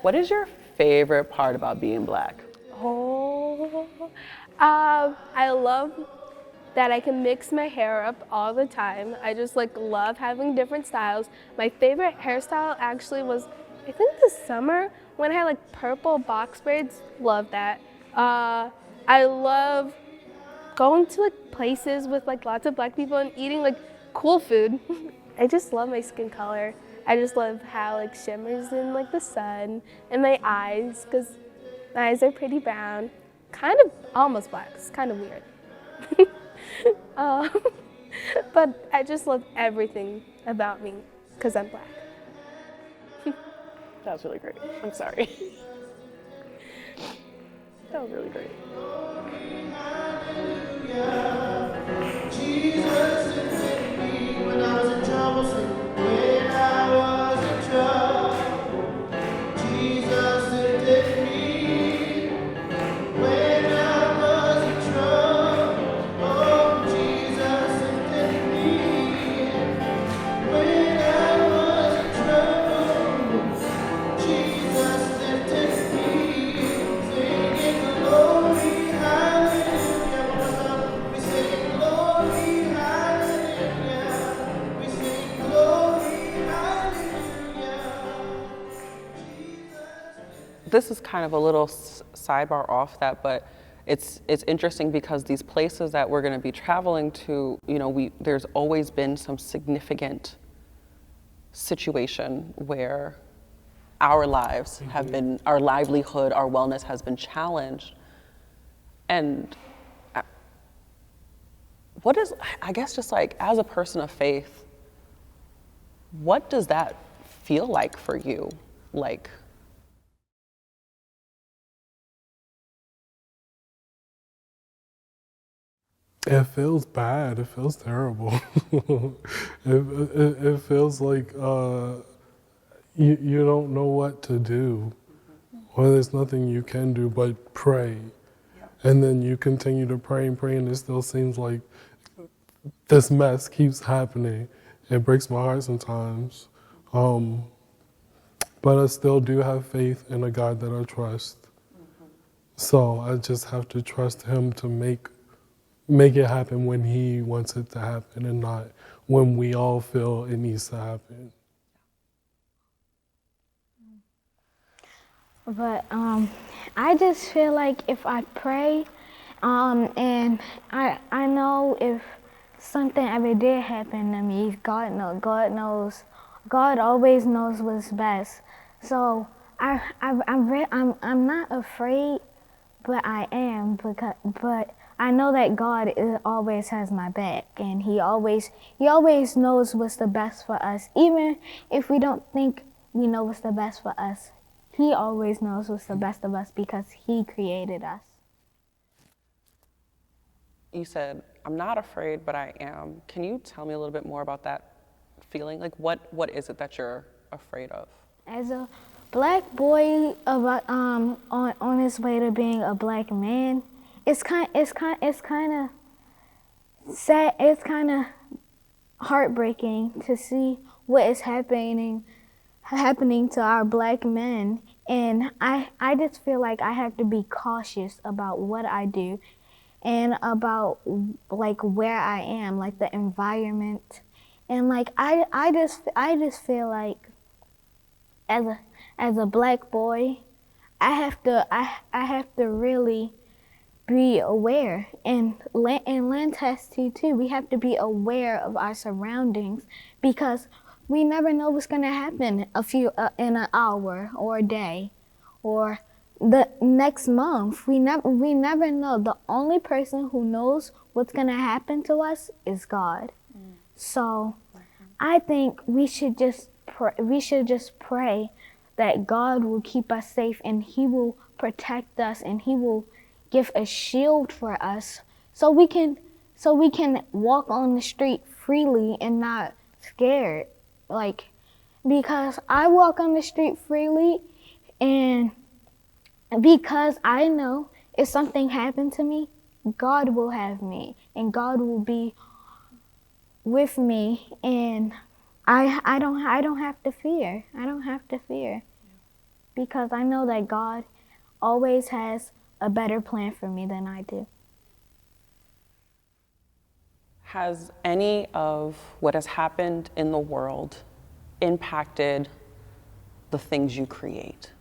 What is your favorite part about being Black? Oh, I love that I can mix my hair up all the time. I just love having different styles. My favorite hairstyle actually was, I think this summer when I had purple box braids. Love that. I love going to places with lots of Black people and eating cool food. I just love my skin color. I just love how it shimmers in the sun, and my eyes, because my eyes are pretty brown, kind of almost Black. It's kind of weird. But I just love everything about me because I'm Black. That was really great. I'm sorry. That was really great. Jesus defended me when I was in trouble. When I was in trouble, Jesus defended me. When I was in trouble, oh, Jesus defended me. When I was in trouble, Jesus lifted me. Singing glory, hallelujah. We sing glory, hallelujah. We sing glory, hallelujah. This is kind of a little sidebar off that, but it's interesting because these places that we're going to be traveling to, there's always been some significant situation where our lives have been, our livelihood, our wellness has been challenged. And what is, I guess just as a person of faith, what does that feel like for you? It feels bad. It feels terrible. it feels like you don't know what to do. Well, there's nothing you can do but pray. And then you continue to pray and pray, and it still seems like this mess keeps happening. It breaks my heart sometimes. But I still do have faith in a God that I trust. So I just have to trust him to make it happen when he wants it to happen and not when we all feel it needs to happen. But I just feel like if I pray, and I know if something ever did happen to me, God knows, God always knows what's best. So I'm not afraid, but I am but I know that God always has my back, and He always knows what's the best for us, even if we don't think we know what's the best for us. He always knows what's the best of us because He created us. You said, I'm not afraid, but I am. Can you tell me a little bit more about that feeling? What is it that you're afraid of? As a Black boy on his way to being a Black man, it's kind of sad. It's kind of heartbreaking to see what is happening to our Black men, and I just feel like I have to be cautious about what I do and about where I am, the environment, and I just feel like as a Black boy, I have to really be aware, and land test too. We have to be aware of our surroundings because we never know what's going to happen in an hour or a day or the next month. We never know. The only person who knows what's going to happen to us is God. So I think we should just pray that God will keep us safe, and He will protect us, and He will give a shield for us so we can walk on the street freely and not scared. Because I walk on the street freely, and because I know if something happened to me, God will have me, and God will be with me, and I don't have to fear. I don't have to fear. because I know that God always has a better plan for me than I do. Has any of what has happened in the world impacted the things you create?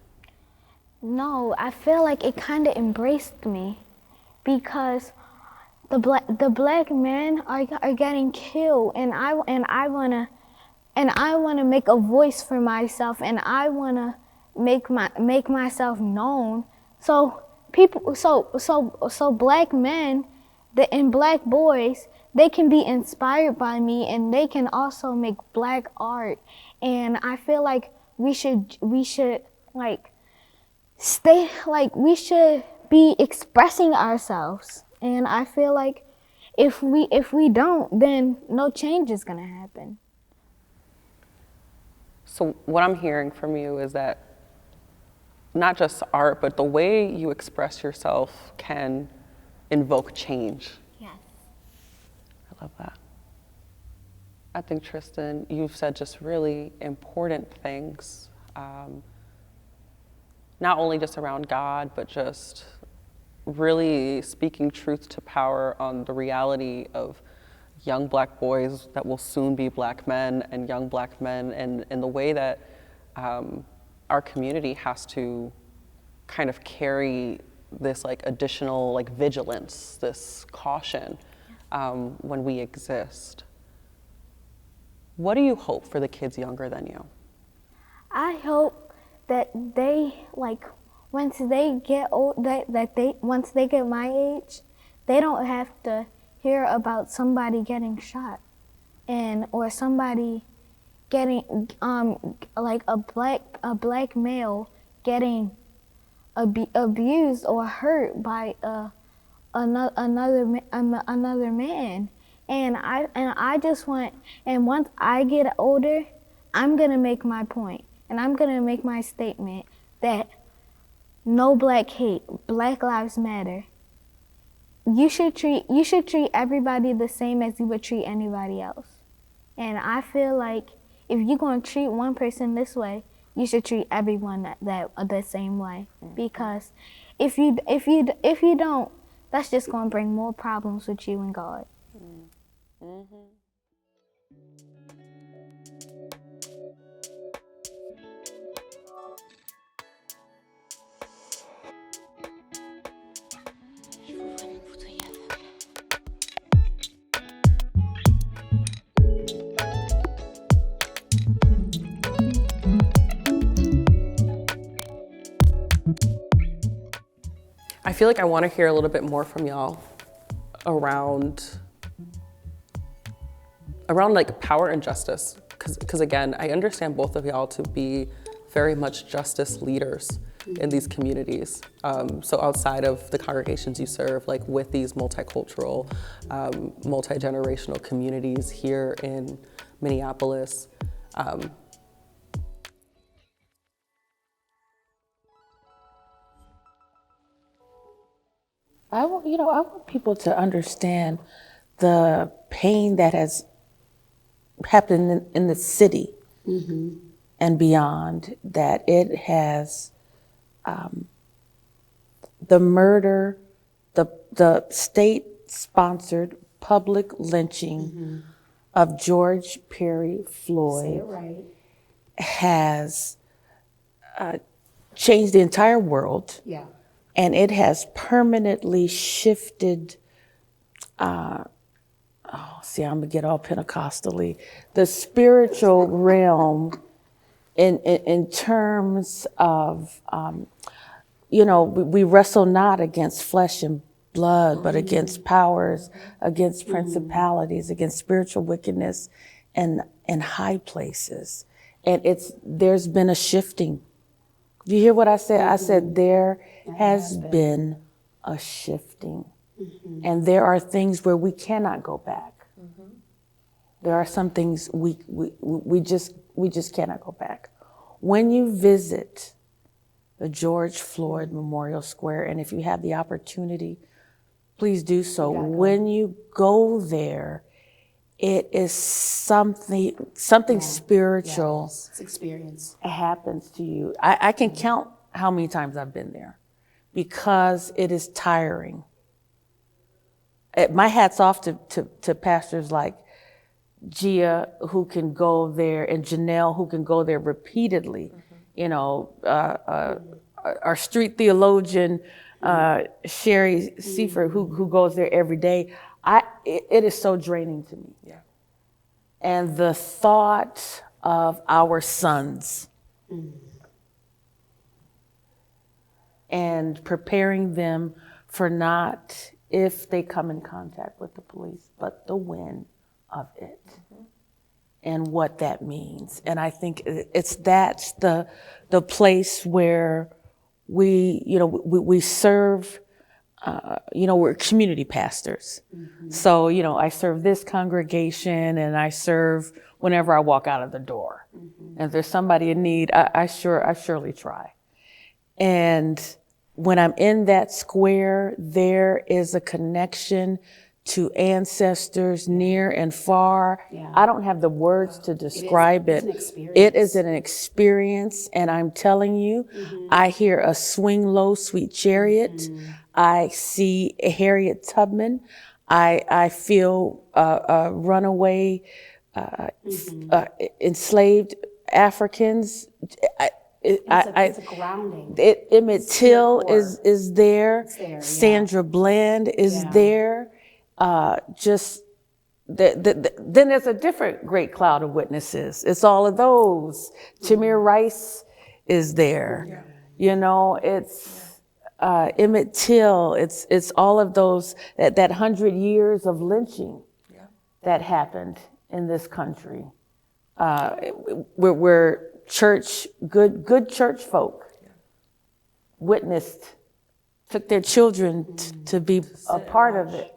No, I feel like it kind of embraced me, because the black men are getting killed, and I wanna make a voice for myself, and I wanna make myself known. So black men and black boys, they can be inspired by me, and they can also make black art. And I feel like we should like stay, like we should be expressing ourselves. And I feel like if we don't, then no change is gonna happen. So what I'm hearing from you is that not just art, but the way you express yourself can invoke change. Yes. I love that. I think, Tristan, you've said just really important things, not only just around God, but just really speaking truth to power on the reality of young black boys that will soon be black men, and young black men, and the way that our community has to kind of carry this like additional like vigilance, this caution when we exist. What do you hope for the kids younger than you? I hope that they, like, once they get old, once they get my age, they don't have to hear about somebody getting shot, or somebody getting like a black male getting abused or hurt by another man. And I just want, and once I get older, I'm gonna make my point, and I'm gonna make my statement that no black hate, Black Lives Matter. You should treat everybody the same as you would treat anybody else. And I feel like if you're gonna treat one person this way, you should treat everyone that the same way. Because if you don't, that's just gonna bring more problems with you and God. Mm-hmm. I feel like I want to hear a little bit more from y'all around like power and justice, because again, I understand both of y'all to be very much justice leaders in these communities. So outside of the congregations you serve, like with these multicultural, multi-generational communities here in Minneapolis. I want people to understand the pain that has happened in the city and beyond, that it has the murder, the state-sponsored public lynching of George Perry Floyd has changed the entire world. Yeah. And it has permanently shifted, I'm gonna get all Pentecostally, the spiritual realm in terms of, we wrestle not against flesh and blood, but against powers, against principalities, against spiritual wickedness in high places. And there's been a shifting. Do you hear what I said? I said there has been a shifting. And there are things where we cannot go back. There are some things we just cannot go back. When you visit the George Floyd Memorial Square, and if you have the opportunity, please do so. When you go there, it is something spiritual It's experience. happens to you. I can count how many times I've been there because it is tiring. My hat's off to pastors like Gia, who can go there, and Janelle, who can go there repeatedly. You know, our street theologian, Sherry Seifert, who goes there every day. It is so draining to me. Yeah. And the thought of our sons and preparing them for not if they come in contact with the police, but the when of it and what that means. And I think that's the place where we serve. We're community pastors. So, I serve this congregation and I serve whenever I walk out of the door. And if there's somebody in need, I surely try. And when I'm in that square, there is a connection to ancestors near and far. Yeah. I don't have the words to describe it. It's an experience. It is an experience, and I'm telling you, I hear a swing low, sweet chariot. I see Harriet Tubman. I feel runaway, enslaved Africans. It's a grounding. Emmett Till is there. It's there, yeah. Sandra Bland is Yeah. there. Then there's a different great cloud of witnesses. It's all of those. Tamir Rice is there. Yeah. It's Emmett Till. It's all of those, that 100 years of lynching that happened in this country. Where church, good church folk witnessed, took their children to be a part of it.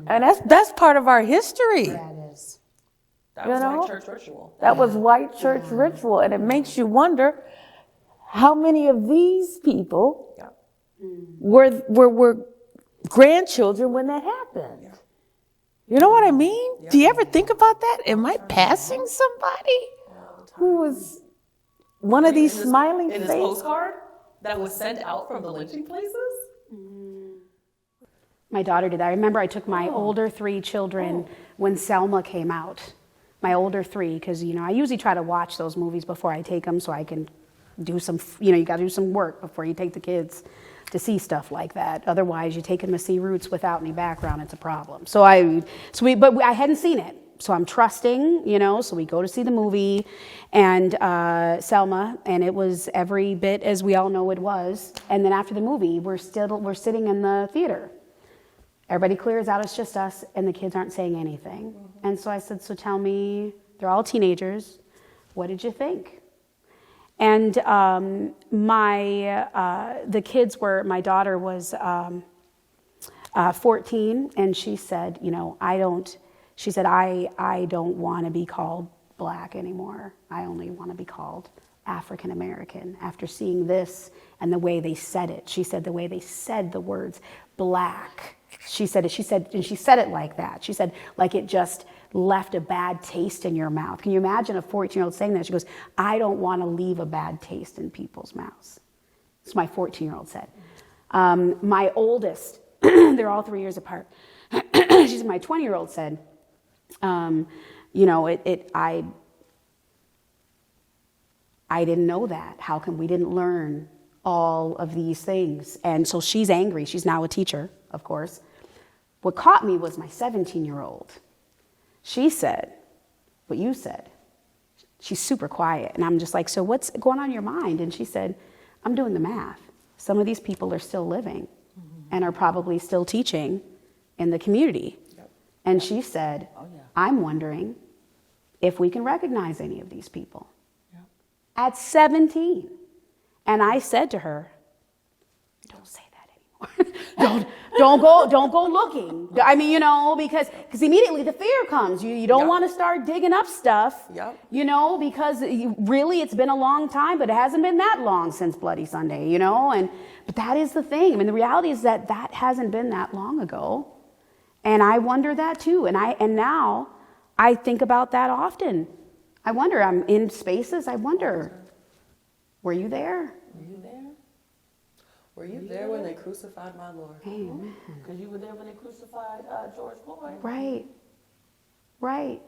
And that's part of our history. That is. That was know? white church ritual. That was white church ritual. And it makes you wonder how many of these people were grandchildren when that happened. You know what I mean? Do you ever think about that? Am I passing somebody who was one of these smiling In this faces? postcard that was sent out from the lynching places? My daughter did that. I remember I took my older 3 children when Selma came out. My older 3, because, I usually try to watch those movies before I take them so I can do some, you got to do some work before you take the kids to see stuff like that. Otherwise, you take them to see Roots without any background, it's a problem. But I hadn't seen it. So I'm trusting, so we go to see the movie and Selma, and it was every bit as we all know it was. And then after the movie, we're sitting in the theater. Everybody clears out, it's just us, and the kids aren't saying anything. And so I said, so tell me, they're all teenagers, what did you think? And the kids were, my daughter was 14, and she said, I don't want to be called black anymore. I only want to be called African American after seeing this and the way they said it. She said the way they said the words black. She said it like that. She said like it just left a bad taste in your mouth. Can you imagine a 14-year-old saying that? She goes, I don't want to leave a bad taste in people's mouths. That's what my 14-year-old said. My oldest, they're all 3 years apart. She said, my 20-year-old said, I didn't know that. How come we didn't learn all of these things? And so she's angry. She's now a teacher, of course. What caught me was my 17-year-old. She said what you said. She's super quiet. And I'm just like, so what's going on in your mind? And she said, I'm doing the math. Some of these people are still living and are probably still teaching in the community. And she said, I'm wondering if we can recognize any of these people. At 17. And I said to her, don't say that anymore. don't go looking. I mean, because immediately the fear comes. You don't want to start digging up stuff, because really it's been a long time, but it hasn't been that long since Bloody Sunday, but that is the thing. I mean, the reality is that hasn't been that long ago. And I wonder that too. And now I think about that often. I wonder, I'm in spaces, I wonder, were you there? Were you there? Were you there when they crucified my Lord? Amen. Because you were there when they crucified George Floyd. Right. Right.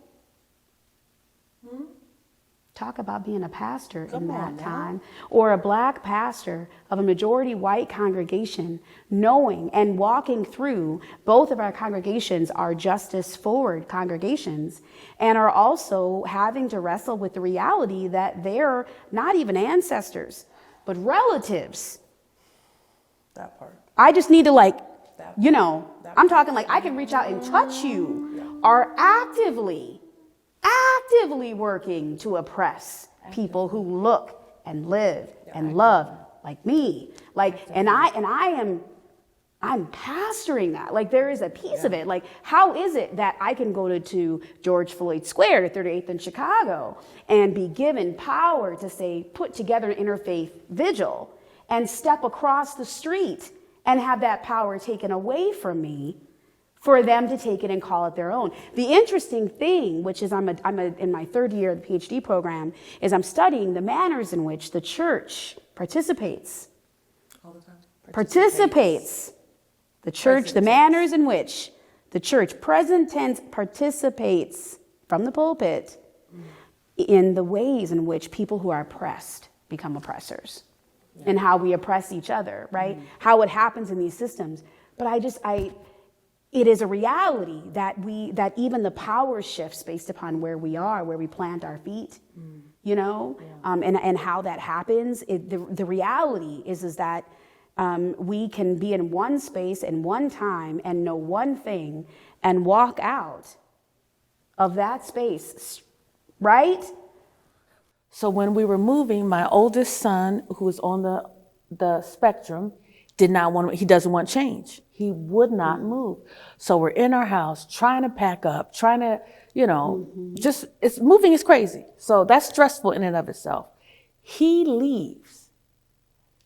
Talk about being a pastor in that time, or a black pastor of a majority white congregation, knowing and walking through. Both of our congregations are justice forward congregations, and are also having to wrestle with the reality that they're not even ancestors, but relatives. That part. I just need to I'm talking like I can reach out and touch you, are actively working to oppress people who look and live and love like me. I'm pastoring that. Like, there is a piece of it. Like, how is it that I can go to George Floyd Square, to 38th in Chicago, and be given power to say, put together an interfaith vigil and step across the street and have that power taken away from me, for them to take it and call it their own? The interesting thing, which is I'm in my third year of the PhD program, is I'm studying the manners in which the church participates. All the time. Participates. The church, the manners in which the church, present tense, participates from the pulpit in the ways in which people who are oppressed become oppressors, and how we oppress each other, right? How it happens in these systems. But it is a reality that even the power shifts based upon where we are, where we plant our feet, and how that happens. The reality is that we can be in one space and one time and know one thing and walk out of that space, right? So when we were moving, my oldest son, who was on the spectrum, he doesn't want change. He would not move. So we're in our house trying to pack up, trying to, moving is crazy. So that's stressful in and of itself. He leaves.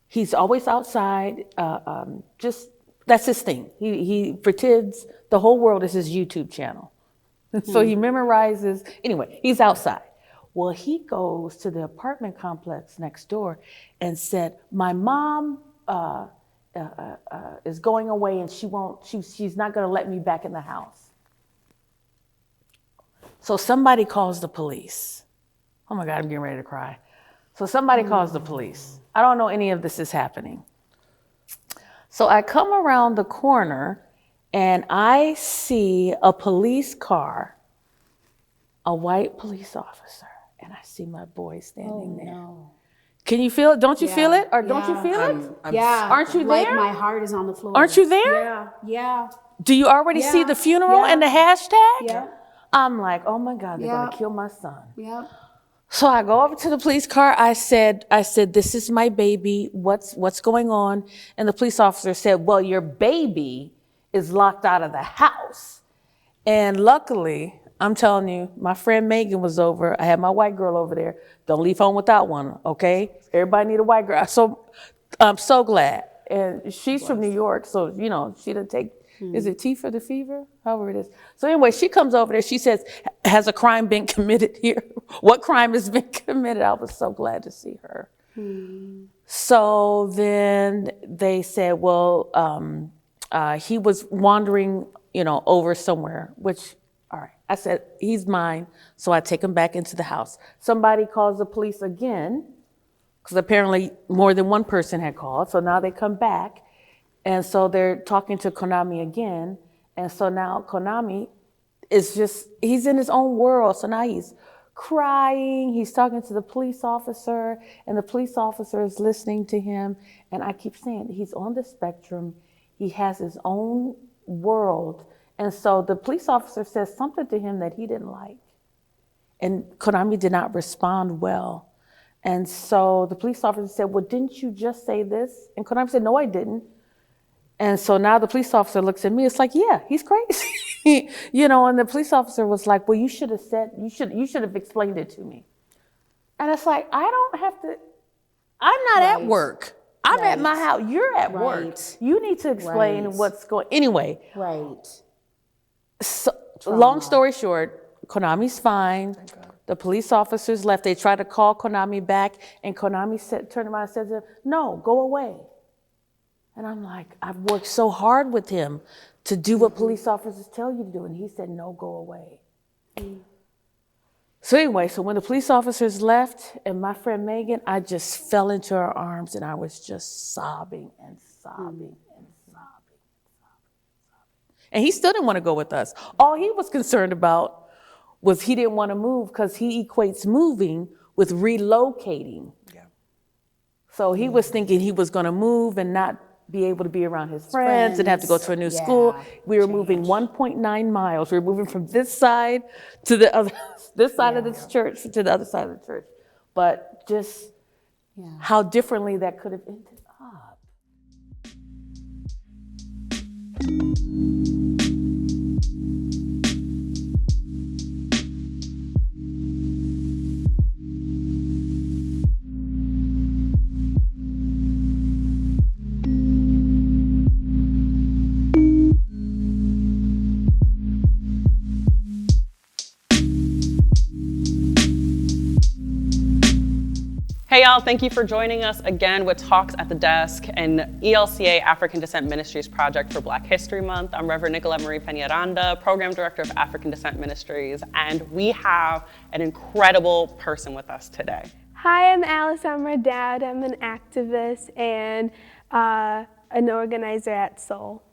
He's always outside. That's his thing. He pretends the whole world is his YouTube channel. So he memorizes. Anyway, he's outside. Well, he goes to the apartment complex next door and said, my mom is going away and she's not going to let me back in the house. So somebody calls the police. Oh my God, I'm getting ready to cry. So somebody calls the police. I don't know any of this is happening. So I come around the corner and I see a police car, a white police officer, and I see my boy standing there. No. Can you feel it? Don't you feel it? Or don't you feel it? Aren't you there? Like my heart is on the floor. Aren't you there? Yeah. Do you already see the funeral and the hashtag? Yeah. I'm like, oh my God, they're gonna kill my son. Yeah. So I go over to the police car. I said, this is my baby. What's going on? And the police officer said, well, your baby is locked out of the house. And luckily, I'm telling you, my friend Megan was over. I had my white girl over there. Don't leave home without one, okay? Everybody need a white girl. So I'm so glad. And she's from New York, so, she didn't take, is it tea for the fever? However it is. So anyway, she comes over there. She says, has a crime been committed here? What crime has been committed? I was so glad to see her. So then they said, well, he was wandering, over somewhere, which, all right. I said, he's mine. So I take him back into the house. Somebody calls the police again, because apparently more than one person had called. So now they come back. And so they're talking to Konami again. And so now Konami is he's in his own world. So now he's crying. He's talking to the police officer, and the police officer is listening to him. And I keep saying, he's on the spectrum. He has his own world. And so the police officer says something to him that he didn't like. And Konami did not respond well. And so the police officer said, well, didn't you just say this? And Konami said, no, I didn't. And so now the police officer looks at me. It's like, yeah, he's crazy. And the police officer was like, well, you should have explained it to me. And it's like, I don't have to, I'm not at work. I'm at my house. You're at work. You need to explain what's going, anyway. Right. So, long story short, Konami's fine. The police officers left. They tried to call Konami back, and Konami turned around and said to them, no, go away. And I'm like, I've worked so hard with him to do what police officers tell you to do. And he said, no, go away. So anyway, so when the police officers left and my friend Megan, I just fell into her arms and I was just sobbing and sobbing and sobbing. And he still didn't want to go with us. All he was concerned about was he didn't want to move because he equates moving with relocating. Yeah. So he was thinking he was going to move and not be able to be around his friends and have to go to a new school. We were moving 1.9 miles. We were moving from this side to the other, this side of this church to the other side of the church. But just how differently that could have ended up. Hey y'all, thank you for joining us again with Talks at the Desk, an ELCA African Descent Ministries project for Black History Month. I'm Reverend Nicolette Marie Peñaranda, Program Director of African Descent Ministries, and we have an incredible person with us today. Hi, I'm Alice. I'm her dad. I'm an activist and an organizer at Soul.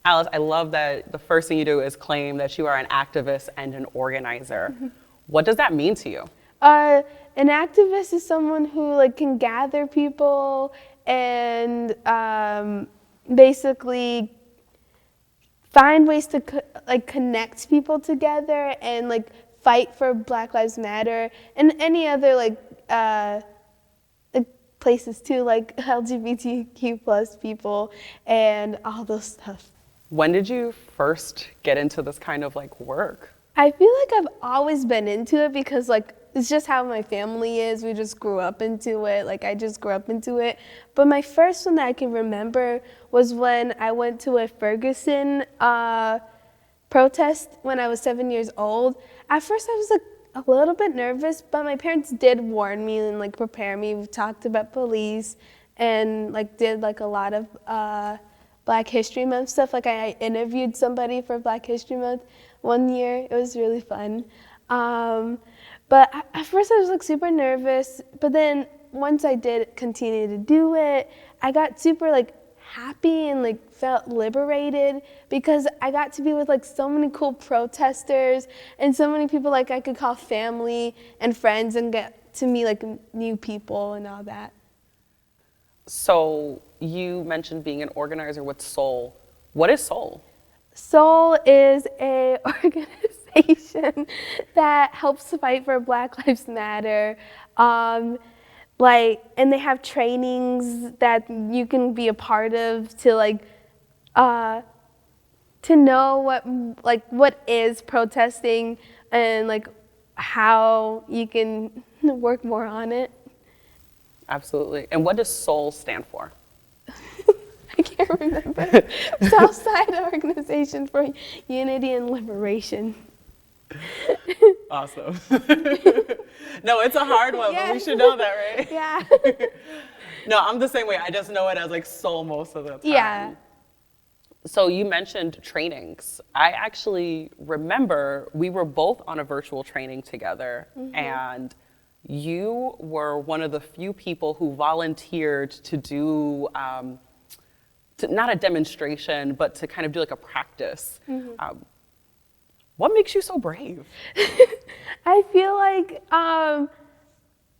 Alice, I love that the first thing you do is claim that you are an activist and an organizer. Mm-hmm. What does that mean to you? An activist is someone who can gather people and basically find ways to connect people together and fight for Black Lives Matter and any other places too, like LGBTQ plus people and all those stuff. When did you first get into this kind of work? I feel like I've always been into it because it's just how my family is. We just grew up into it. I just grew up into it. But my first one that I can remember was when I went to a Ferguson protest when I was 7 years old. At first I was a little bit nervous, but my parents did warn me and prepare me. We talked about police and did a lot of Black History Month stuff. I interviewed somebody for Black History Month one year. It was really fun. But at first I was super nervous, but then once I did continue to do it, I got super happy and felt liberated because I got to be with so many cool protesters and so many people I could call family and friends and get to meet new people and all that. So you mentioned being an organizer with Soul. What is Soul? Soul is an organization that helps fight for Black Lives Matter. And they have trainings that you can be a part of to know what is protesting and how you can work more on it. Absolutely. And what does SOUL stand for? I can't remember. Southside Organization for Unity and Liberation. Awesome. No, it's a hard one, but we should know that, right? Yeah. No, I'm the same way. I just know it as SOUL most of the time. Yeah. So you mentioned trainings. I actually remember we were both on a virtual training together, and you were one of the few people who volunteered to do, not a demonstration, but to kind of do a practice. What makes you so brave? I feel I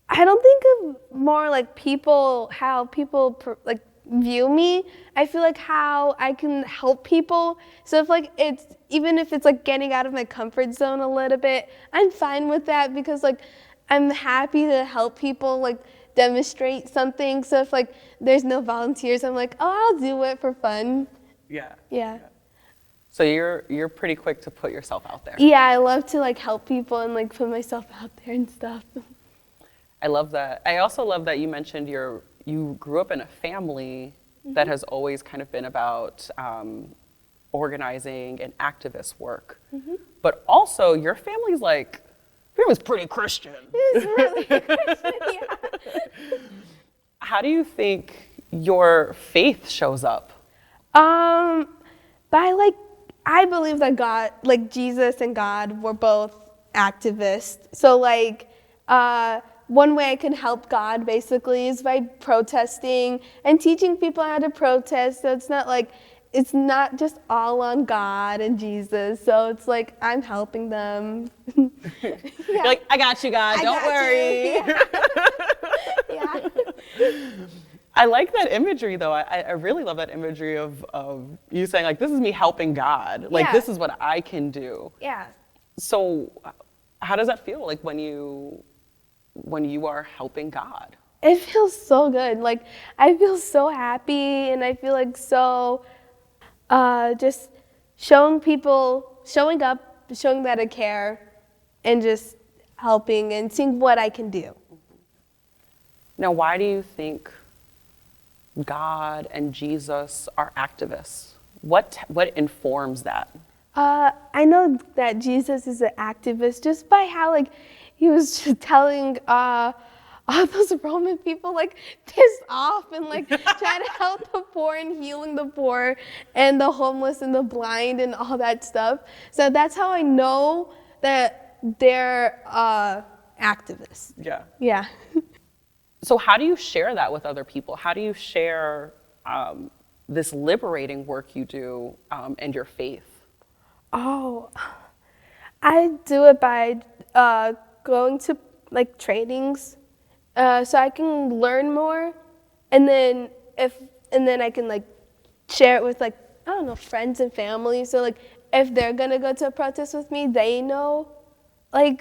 don't think of more people, how people view me. I feel how I can help people. So if it's, even if it's getting out of my comfort zone a little bit, I'm fine with that because I'm happy to help people demonstrate something. So if there's no volunteers, I'm oh, I'll do it for fun. Yeah. So you're pretty quick to put yourself out there. Yeah, I love to help people and put myself out there and stuff. I love that. I also love that you mentioned you grew up in a family that has always kind of been about organizing and activist work. But also, your family's pretty Christian. It's really Christian, yeah. How do you think your faith shows up? By I believe that God, Jesus and God were both activists. So one way I can help God basically is by protesting and teaching people how to protest. So it's not just all on God and Jesus. So it's I'm helping them. You're like, I got you, God. Don't worry. Yeah. I like that imagery, though. I really love that imagery of you saying, this is me helping God. Yeah. This is what I can do. Yeah. So how does that feel when you are helping God? It feels so good. I feel so happy, and I feel so just showing up, showing that I care, and just helping and seeing what I can do. Now, why do you think God and Jesus are activists? What informs that? I know that Jesus is an activist just by how he was just telling all those Roman people pissed off and trying to help the poor and healing the poor and the homeless and the blind and all that stuff. So that's how I know that they're activists. Yeah. Yeah. So how do you share that with other people? How do you share this liberating work you do and your faith? Oh, I do it by going to trainings, so I can learn more, and then I can share it with I don't know, friends and family. So if they're gonna go to a protest with me, they know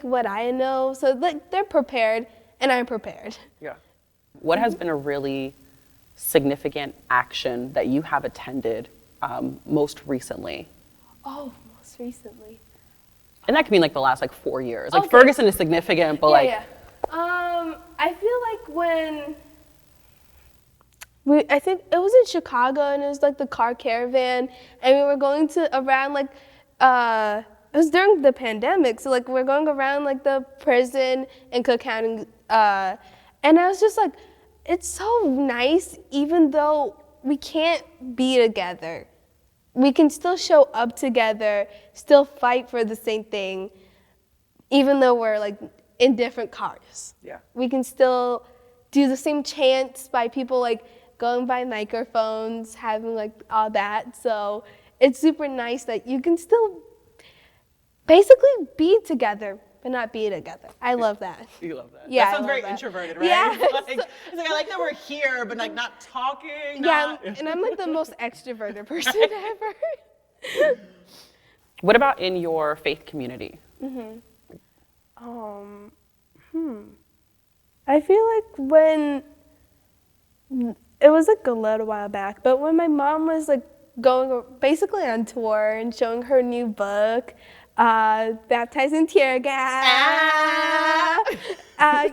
what I know. So they're prepared and I'm prepared. Yeah. What has been a really significant action that you have attended most recently? Oh, most recently. And that could mean the last 4 years. Okay. Ferguson is significant, but Yeah. I feel when I think it was in Chicago, and it was the car caravan, and we were going around it was during the pandemic, so we're going around the prison in Cook County, and I was just it's so nice, even though we can't be together. We can still show up together, still fight for the same thing, even though we're in different cars. Yeah. We can still do the same chants by people going by microphones, having all that. So it's super nice that you can still basically be together, but not be together. I love that. You love that. Yeah, That sounds I very love that. introverted, right? Yeah. I like that we're here, but not talking. Yeah, and I'm the most extroverted person ever. What about in your faith community? I feel when it was a little while back, but when my mom was going basically on tour and showing her new book, Baptizing Tear Gas.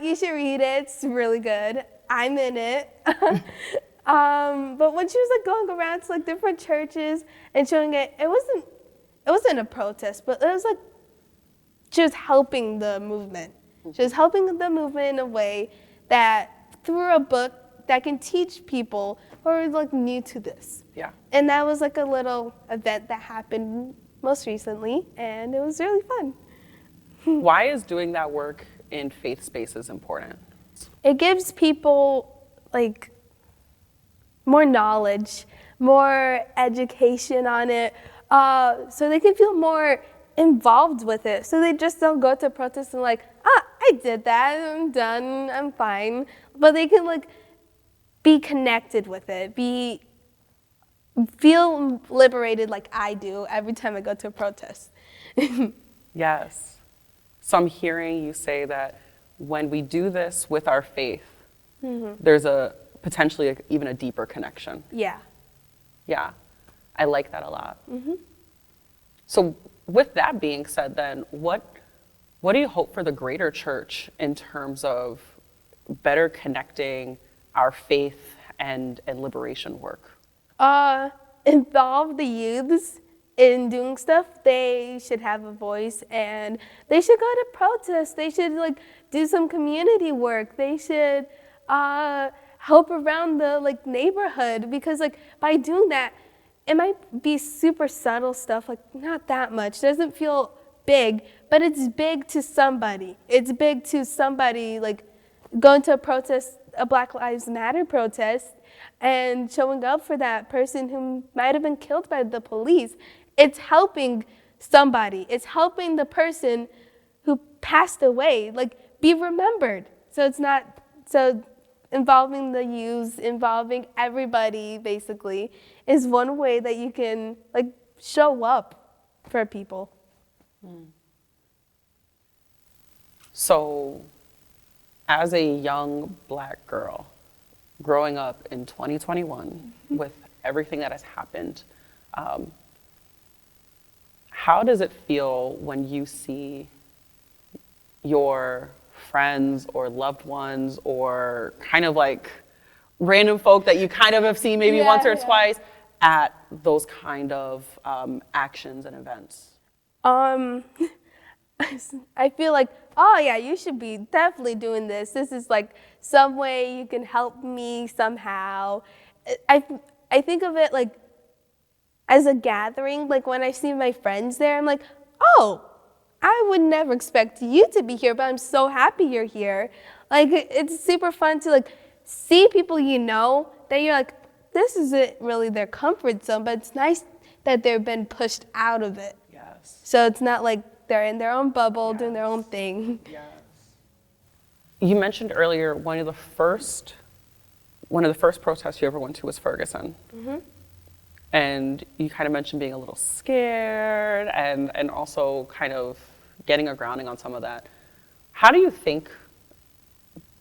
You should read it. It's really good. I'm in it. But when she was going around to different churches and showing it, it wasn't a protest, but it was she was helping the movement. She was helping the movement in a way that through a book that can teach people who are new to this. Yeah. And that was a little event that happened most recently, and it was really fun. Why is doing that work in faith spaces important? It gives people more knowledge, more education on it, so they can feel more involved with it. So they just don't go to protests and I did that, I'm done, I'm fine. But they can be connected with it, feel liberated like I do every time I go to a protest. Yes. So I'm hearing you say that when we do this with our faith, there's potentially even a deeper connection. Yeah. Yeah, I like that a lot. So with that being said then, what do you hope for the greater church in terms of better connecting our faith and liberation work? Involve the youths in doing stuff, they should have a voice, and they should go to protests. They should like do some community work. They should help around the like neighborhood, because like by doing that, it might be super subtle stuff, like not that much, doesn't feel big, but it's big to somebody. It's big to somebody, like going to a protest, a Black Lives Matter protest, and showing up for that person who might have been killed by the police. It's helping somebody. It's helping the person who passed away, like, be remembered. So it's not, so involving the youth, involving everybody, basically, is one way that you can, like, show up for people. So, as a young Black girl, growing up in 2021 with everything that has happened, how does it feel when you see your friends or loved ones or kind of like random folk that you kind of have seen maybe once or twice at those kind of actions and events? I feel like, oh yeah, you should be definitely doing this. This is like some way you can help me somehow. I think of it like as a gathering. Like when I see my friends there, I'm like, oh, I would never expect you to be here, but I'm so happy you're here. Like it's super fun to like see people you know that you're like, this isn't really their comfort zone, but it's nice that they've been pushed out of it. Yes. So it's not like they're in their own bubble, doing their own thing. Yes. You mentioned earlier one of the first protests you ever went to was Ferguson. Mm-hmm. And you kind of mentioned being a little scared and also kind of getting a grounding on some of that. How do you think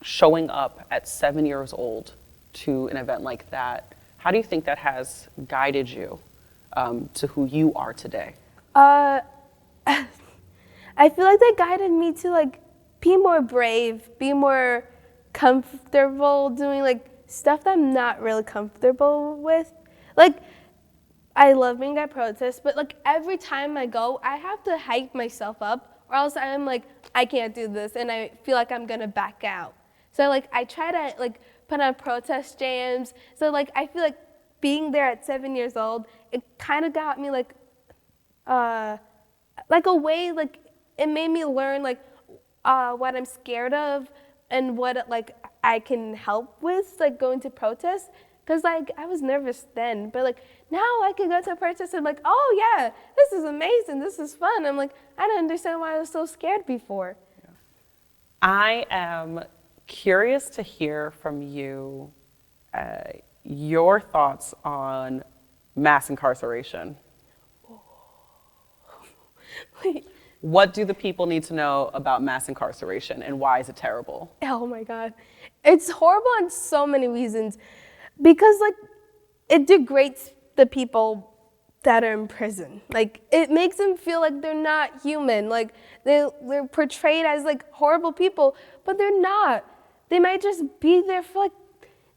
showing up at 7 years old to an event like that, how do you think that has guided you to who you are today? I feel like that guided me to like be more brave, be more comfortable doing like stuff that I'm not really comfortable with. Like, I love being at protests, but like every time I go, I have to hype myself up, or else I'm like, I can't do this, and I feel like I'm gonna back out. So like I try to like put on protest jams. So like I feel like being there at 7 years old, it kind of got me like a way, like it made me learn like what I'm scared of and what like I can help with, like going to protests. Cause like I was nervous then, but like now I can go to a protest and I'm like, oh yeah, this is amazing, this is fun. I'm like, I don't understand why I was so scared before. I am curious to hear from you your thoughts on mass incarceration. Wait. What do the people need to know about mass incarceration and why is it terrible? Oh my God. It's horrible on so many reasons, because like it degrades the people that are in prison. Like it makes them feel like they're not human. Like they're portrayed as like horrible people, but they're not. They might just be there for like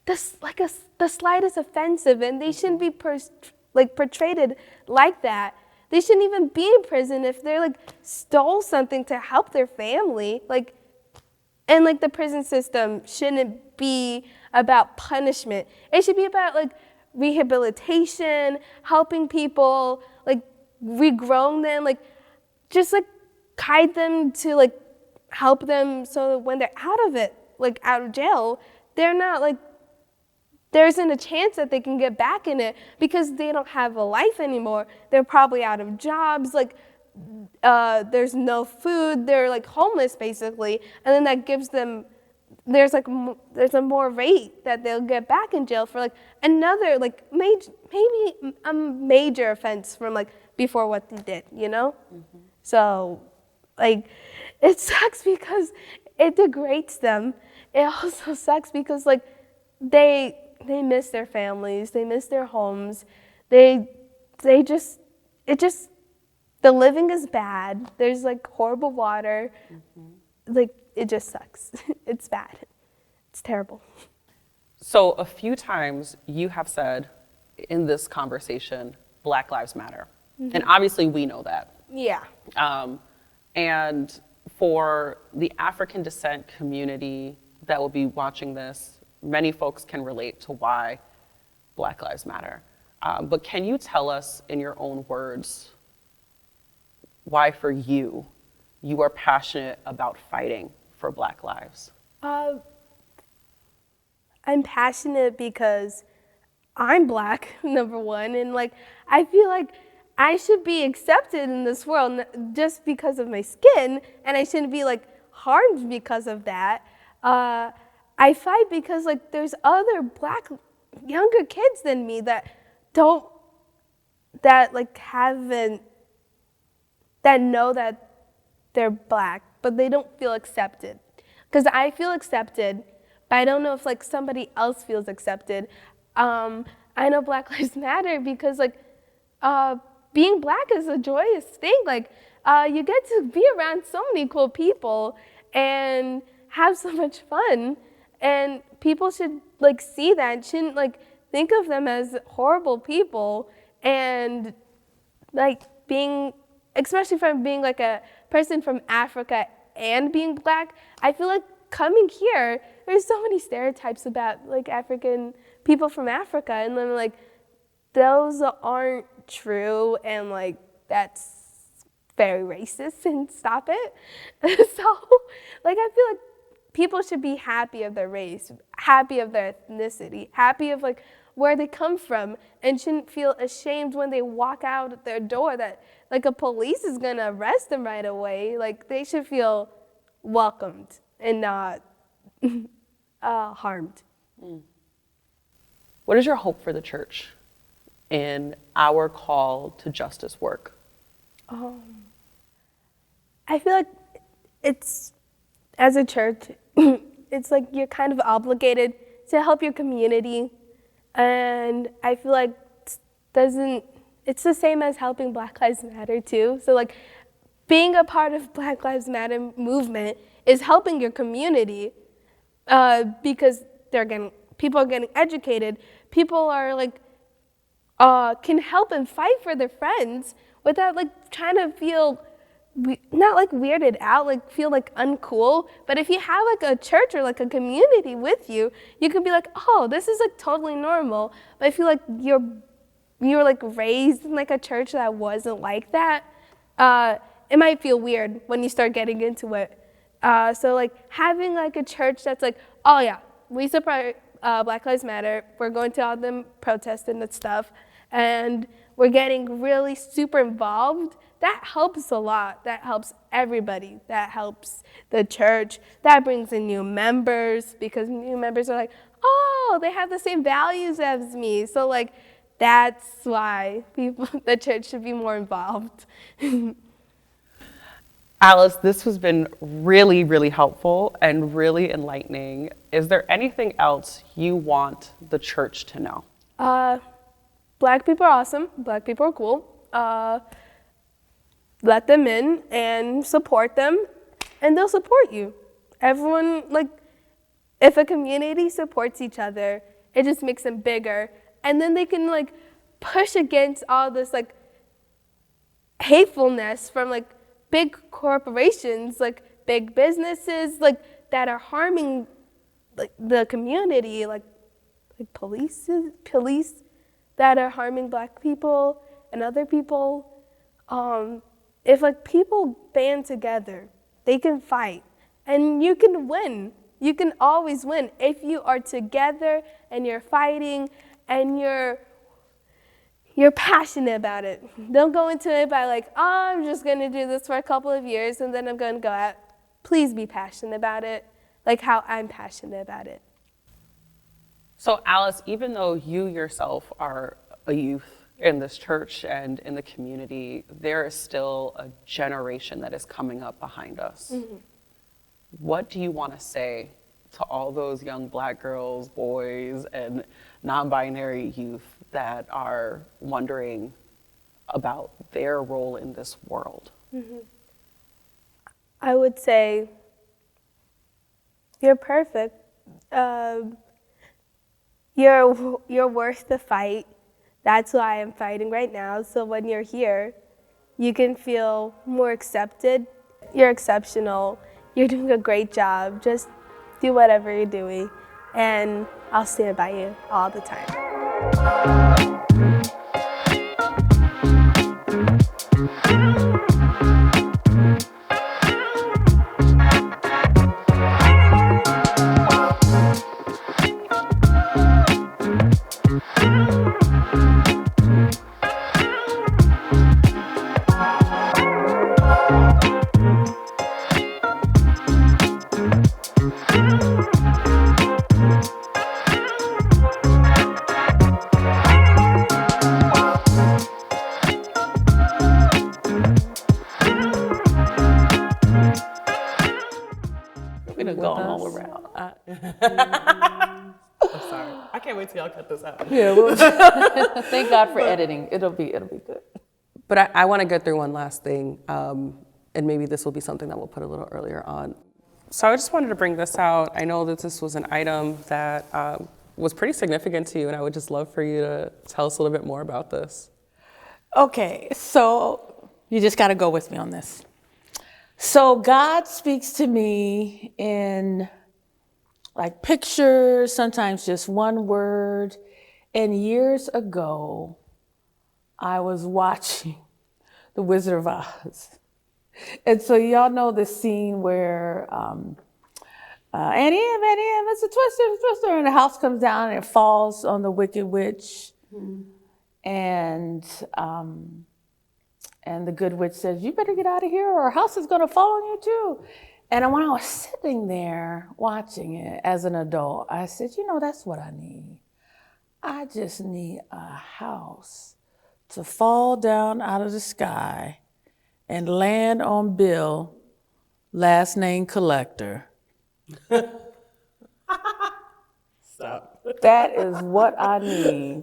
the slightest offensive, and they shouldn't be portrayed like that. They shouldn't even be in prison if they're like stole something to help their family. Like, and like the prison system shouldn't be about punishment. It should be about like rehabilitation, helping people, like regrowing them, like just like guide them to like help them so that when they're out of it, like out of jail, they're not like, there isn't a chance that they can get back in it because they don't have a life anymore. They're probably out of jobs, like there's no food, they're like homeless basically, and then that gives them, there's a more rate that they'll get back in jail for like another like maybe a major offense from like before what they did, you know? Mm-hmm. So like it sucks because it degrades them. It also sucks because like they miss their families, they miss their homes, the living is bad, there's like horrible water, like it just sucks. It's bad, it's terrible. So a few times you have said in this conversation, Black Lives Matter. And obviously we know that. Yeah. And for the African descent community that will be watching this, many folks can relate to why Black Lives Matter. But can you tell us in your own words why for you are passionate about fighting for Black lives? I'm passionate because I'm Black, number one, and like I feel like I should be accepted in this world just because of my skin, and I shouldn't be like harmed because of that. I fight because like there's other Black younger kids than me that know that they're Black, but they don't feel accepted. Because I feel accepted, but I don't know if like somebody else feels accepted. I know Black Lives Matter because like being Black is a joyous thing. Like you get to be around so many cool people and have so much fun, and people should like see that and shouldn't like think of them as horrible people. And like being, especially from being like a person from Africa and being Black, I feel like coming here, there's so many stereotypes about like African people from Africa, and then like those aren't true, and like that's very racist, and stop it. So like I feel like people should be happy of their race, happy of their ethnicity, happy of like where they come from, and shouldn't feel ashamed when they walk out their door that like a police is gonna arrest them right away. Like they should feel welcomed and not harmed. What is your hope for the church in our call to justice work? I feel like it's, as a church, it's like you're kind of obligated to help your community, and I feel like it's the same as helping Black Lives Matter too. So like being a part of Black Lives Matter movement is helping your community because people are getting educated. People are like can help and fight for their friends without like trying to feel not like weirded out, like feel like uncool. But if you have like a church or like a community with you, you can be like, oh, this is like totally normal. But if you like you were like raised in like a church that wasn't like that, it might feel weird when you start getting into it. So like having like a church that's like, oh yeah, we support Black Lives Matter. We're going to all them protesting and stuff, and we're getting really super involved. That helps a lot. That helps everybody. That helps the church. That brings in new members because new members are like, oh, they have the same values as me. So like, that's why the church should be more involved. Alice, this has been really, really helpful and really enlightening. Is there anything else you want the church to know? Black people are awesome. Black people are cool. Let them in and support them, and they'll support you. Everyone, like, if a community supports each other, it just makes them bigger. And then they can, like, push against all this, like, hatefulness from, like, big corporations, like, big businesses, like, that are harming, like, the community, like police that are harming Black people and other people. If like people band together, they can fight, and you can win. You can always win if you are together and you're fighting and you're passionate about it. Don't go into it by like, oh, I'm just gonna do this for a couple of years and then I'm gonna go out. Please be passionate about it, like how I'm passionate about it. So Alice, even though you yourself are a youth in this church and in the community, there is still a generation that is coming up behind us. Mm-hmm. What do you want to say to all those young Black girls, boys, and non-binary youth that are wondering about their role in this world? Mm-hmm. I would say, you're perfect. You're worth the fight that's why I'm fighting right now. So when you're here, you can feel more accepted. You're exceptional. You're doing a great job. Just do whatever you're doing, and I'll stand by you all the time. We've been going all around. I'm sorry. I can't wait till y'all cut this out. Yeah, well, thank God for editing. It'll be good. But I want to get through one last thing, and maybe this will be something that we'll put a little earlier on. So I just wanted to bring this out. I know that this was an item that was pretty significant to you, and I would just love for you to tell us a little bit more about this. Okay, so you just got to go with me on this. So God speaks to me in like pictures, sometimes just one word. And years ago, I was watching The Wizard of Oz. And so y'all know the scene where Annie, it's a twister, and the house comes down and it falls on the Wicked Witch. And the good witch says, you better get out of here or our house is going to fall on you too. And when I was sitting there watching it as an adult, I said, that's what I need. I just need a house to fall down out of the sky and land on Bill, last name Collector. Stop. That is what I need.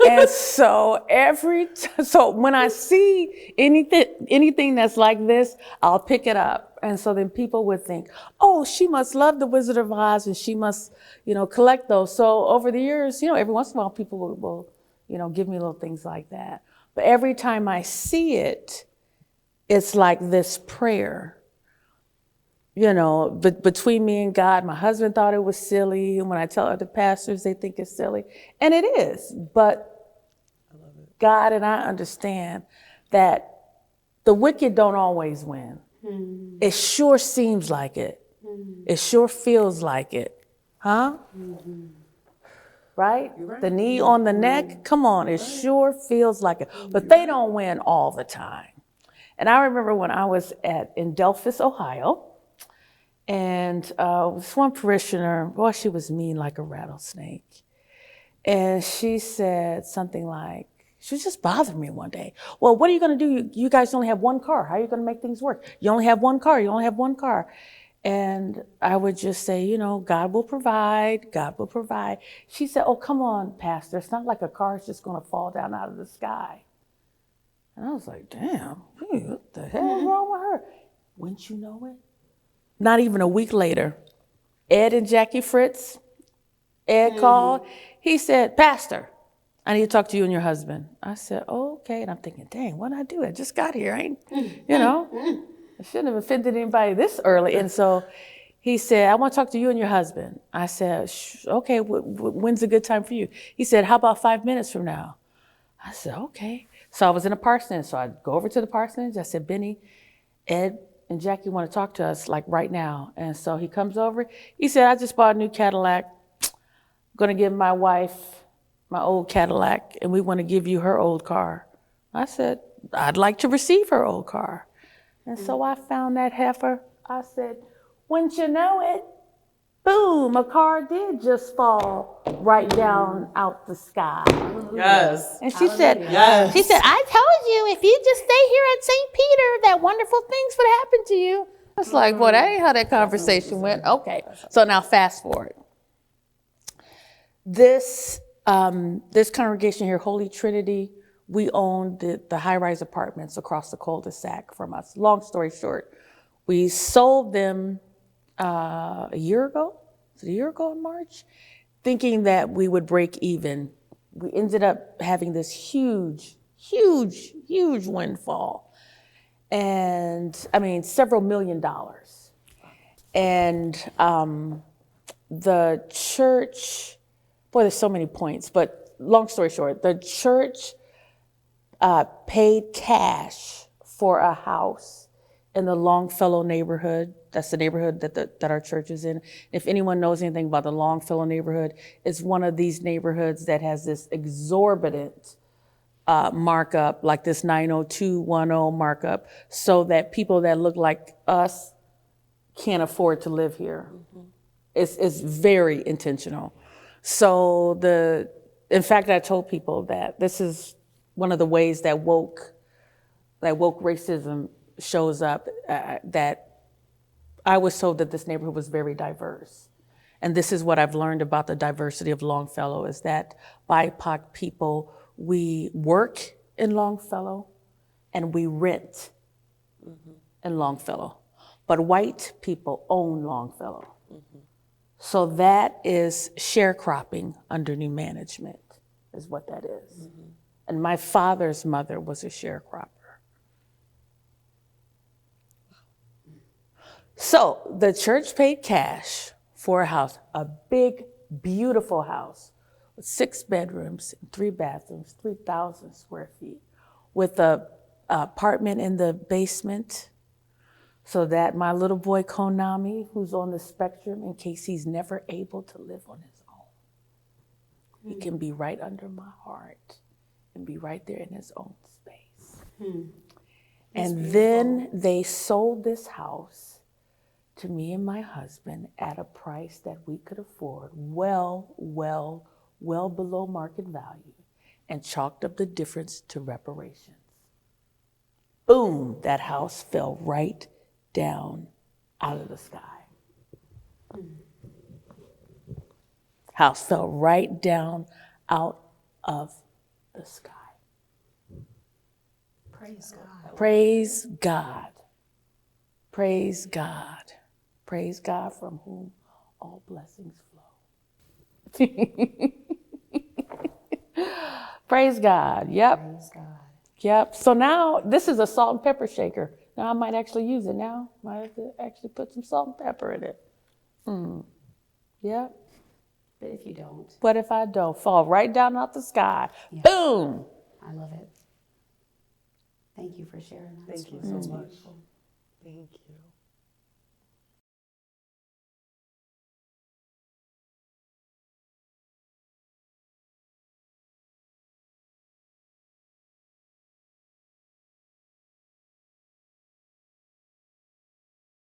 And so so when I see anything that's like this, I'll pick it up. And so then people would think, oh, she must love The Wizard of Oz and she must, collect those. So over the years, every once in a while people will give me little things like that. But every time I see it, it's like this prayer. But between me and God, my husband thought it was silly. And when I tell other pastors, they think it's silly. And it is. But God and I understand that the wicked don't always win. It sure seems like it. It sure feels like it. Huh? Right? The knee on the neck? Come on, it sure feels like it. But they don't win all the time. And I remember when I was in Delphus, Ohio, and this one parishioner, boy, she was mean like a rattlesnake. And she said something like, she was just bothering me one day. Well, what are you going to do? You guys only have one car. How are you going to make things work? You only have one car. You only have one car. And I would just say, God will provide. God will provide. She said, oh, come on, Pastor. It's not like a car is just going to fall down out of the sky. And I was like, damn, what the hell is wrong with her? Wouldn't you know it? Not even a week later, Ed and Jackie Fritz, Ed called. He said, Pastor, I need to talk to you and your husband. I said, oh, okay. And I'm thinking, dang, what did I do? I just got here. I shouldn't have offended anybody this early. And so he said, I want to talk to you and your husband. I said, okay, when's a good time for you? He said, how about 5 minutes from now? I said, okay. So I was in a parsonage. So I go over to the parsonage. I said, Benny, Ed and Jackie want to talk to us like right now. And so he comes over. He said, I just bought a new Cadillac. I'm going to give my wife my old Cadillac, and we want to give you her old car. I said, I'd like to receive her old car. And so I found that heifer. I said, wouldn't you know it? Boom, a car did just fall right down out the sky. Yes. And she said, yes. She said, I told you, if you just stay here at St. Peter, that wonderful things would happen to you. I was like, well, that ain't how that conversation went. Okay, so now fast forward. This congregation here, Holy Trinity, we own the high-rise apartments across the cul-de-sac from us. Long story short, we sold them a year ago in March, thinking that we would break even we ended up having this huge windfall. And I mean, several $1 million. And the church, boy, there's so many points, but long story short, the church paid cash for a house in the Longfellow neighborhood. That's the neighborhood that our church is in. If anyone knows anything about the Longfellow neighborhood, it's one of these neighborhoods that has this exorbitant markup, like this 90210 markup, so that people that look like us can't afford to live here. It's very intentional. So in fact, I told people that this is one of the ways that woke racism shows up, that I was told that this neighborhood was very diverse. And this is what I've learned about the diversity of Longfellow, is that BIPOC people, we work in Longfellow and we rent in Longfellow. But white people own Longfellow. So that is sharecropping under new management, is what that is. And my father's mother was a sharecropper. So the church paid cash for a house, a big, beautiful house with 6 bedrooms, 3 bathrooms, 3,000 square feet, with an apartment in the basement, so that my little boy Konami, who's on the spectrum, in case he's never able to live on his own, he can be right under my heart and be right there in his own space. And then they sold this house to me and my husband at a price that we could afford, well below market value, and chalked up the difference to reparations. Boom, that house fell right down out of the sky. House fell right down out of the sky. Praise God. Praise God. Praise God. Praise God, from whom all blessings flow. Praise God. Yep. Praise God. Yep. So now this is a salt and pepper shaker. Now I might actually use it now. Might have to actually put some salt and pepper in it. Yep. But if you don't, What if I don't? Fall right down out the sky. Yeah. Boom. I love it. Thank you for sharing that. Thank you so much. Thank you.